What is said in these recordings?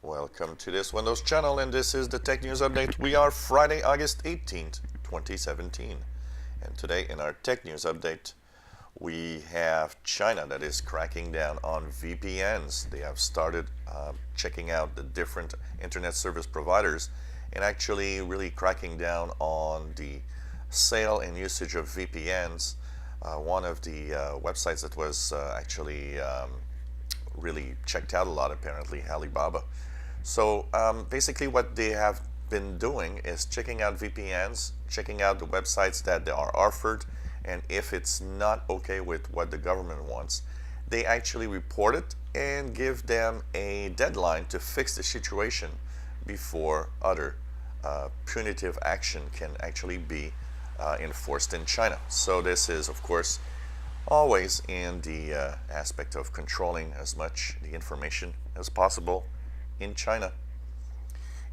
Welcome to this Windows channel, and this is the Tech News Update. We are Friday, August 18th, 2017. And today in our Tech News Update, we have China that is cracking down on VPNs. They have started checking out the different internet service providers and actually really cracking down on the sale and usage of VPNs. One of the websites that was actually really checked out a lot, apparently, Alibaba. So basically what they have been doing is checking out VPNs, checking out the websites that they are offered, and if it's not okay with what the government wants, they actually report it and give them a deadline to fix the situation before other punitive action can actually be enforced in China. So this is, of course, always in the aspect of controlling as much the information as possible in China.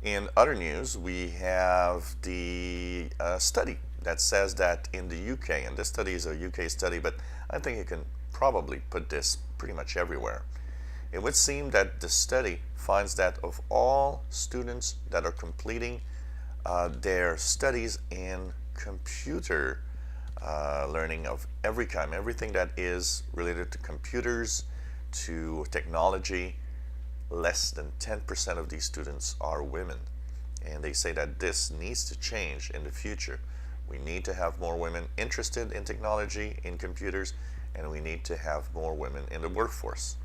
In other news, we have the study that says that in the UK, and this study is a UK study, but I think you can probably put this pretty much everywhere. It would seem that the study finds that of all students that are completing their studies in computer learning of every kind, everything that is related to computers, to technology, less than 10% of these students are women. And they say that this needs to change in the future. We need to have more women interested in technology, in computers, and we need to have more women in the workforce.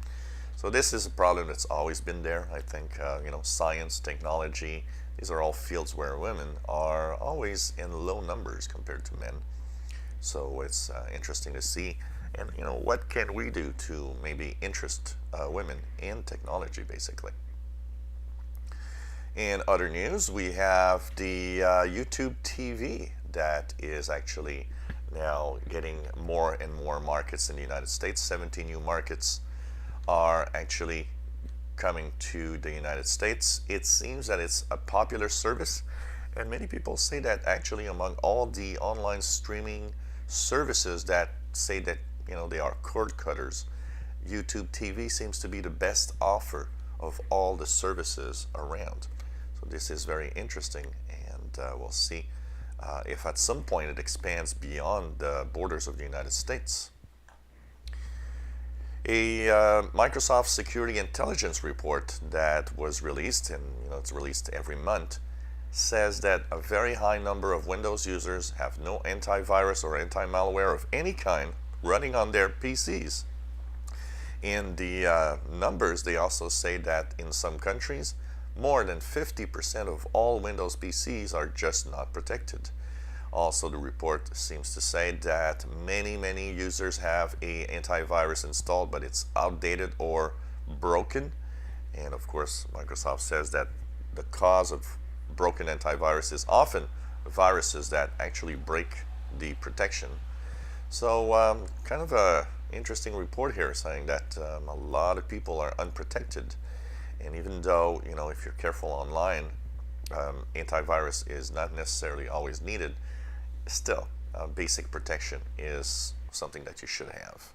So this is a problem that's always been there. I think, science, technology, these are all fields where women are always in low numbers compared to men. So it's interesting to see, and what can we do to maybe interest women in technology, basically. In other news, we have the YouTube TV that is actually now getting more and more markets in the United States. 17 new markets are actually coming to the United States. It seems that it's a popular service, and many people say that actually among all the online streaming services that say that they are cord cutters, YouTube TV seems to be the best offer of all the services around. So this is very interesting, and we'll see if at some point it expands beyond the borders of the United States. A Microsoft Security Intelligence report that was released, and it's released every month, says that a very high number of Windows users have no antivirus or anti-malware of any kind running on their PCs. In the numbers, they also say that in some countries, more than 50% of all Windows PCs are just not protected. Also, the report seems to say that many users have a antivirus installed, but it's outdated or broken. And of course, Microsoft says that the cause of broken antivirus is often viruses that actually break the protection. So kind of a interesting report here saying that a lot of people are unprotected, and even though if you're careful online, antivirus is not necessarily always needed, still basic protection is something that you should have.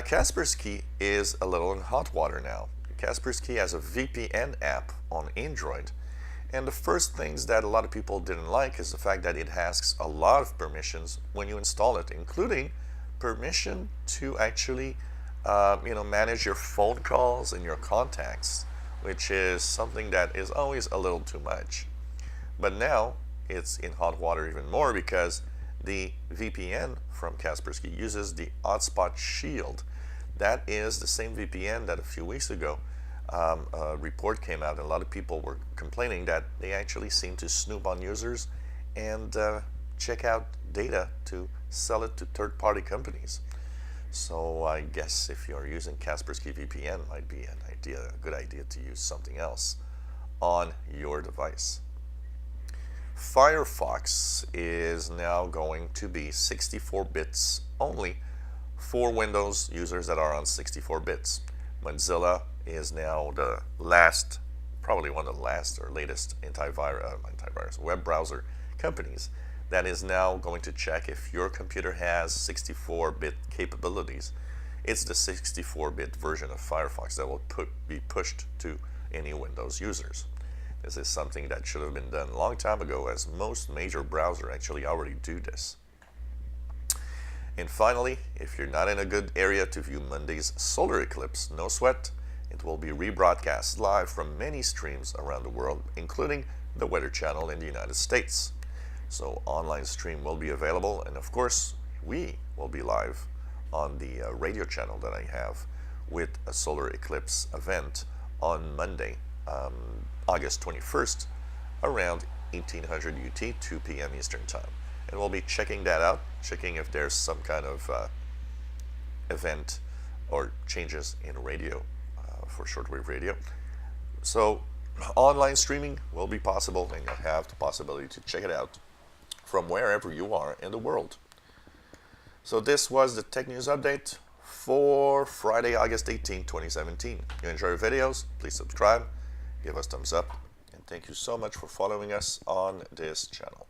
Kaspersky is a little in hot water now. Kaspersky has a VPN app on Android, and the first things that a lot of people didn't like is the fact that it asks a lot of permissions when you install it, including permission to actually manage your phone calls and your contacts, which is something that is always a little too much. But now it's in hot water even more because the VPN from Kaspersky uses the Hotspot Shield. That is the same VPN that a few weeks ago a report came out, and a lot of people were complaining that they actually seem to snoop on users and check out data to sell it to third-party companies. So I guess if you're using Kaspersky VPN, it might be a good idea to use something else on your device. Firefox is now going to be 64 bits only for Windows users that are on 64 bits. Mozilla is now the last, probably one of the last or latest antivirus web browser companies that is now going to check if your computer has 64-bit capabilities. It's the 64-bit version of Firefox that will be pushed to any Windows users. This is something that should have been done a long time ago, as most major browsers actually already do this. And finally, if you're not in a good area to view Monday's solar eclipse, no sweat. It will be rebroadcast live from many streams around the world, including the Weather Channel in the United States. So online stream will be available, and of course, we will be live on the radio channel that I have with a solar eclipse event on Monday, August 21st, around 1800 UT, 2 p.m. Eastern Time. And we'll be checking that out, checking if there's some kind of event or changes in radio for shortwave radio. So online streaming will be possible, and you'll have the possibility to check it out from wherever you are in the world. So this was the Tech News Update for Friday, August 18, 2017. If you enjoy our videos, please subscribe, give us thumbs up, and thank you so much for following us on this channel.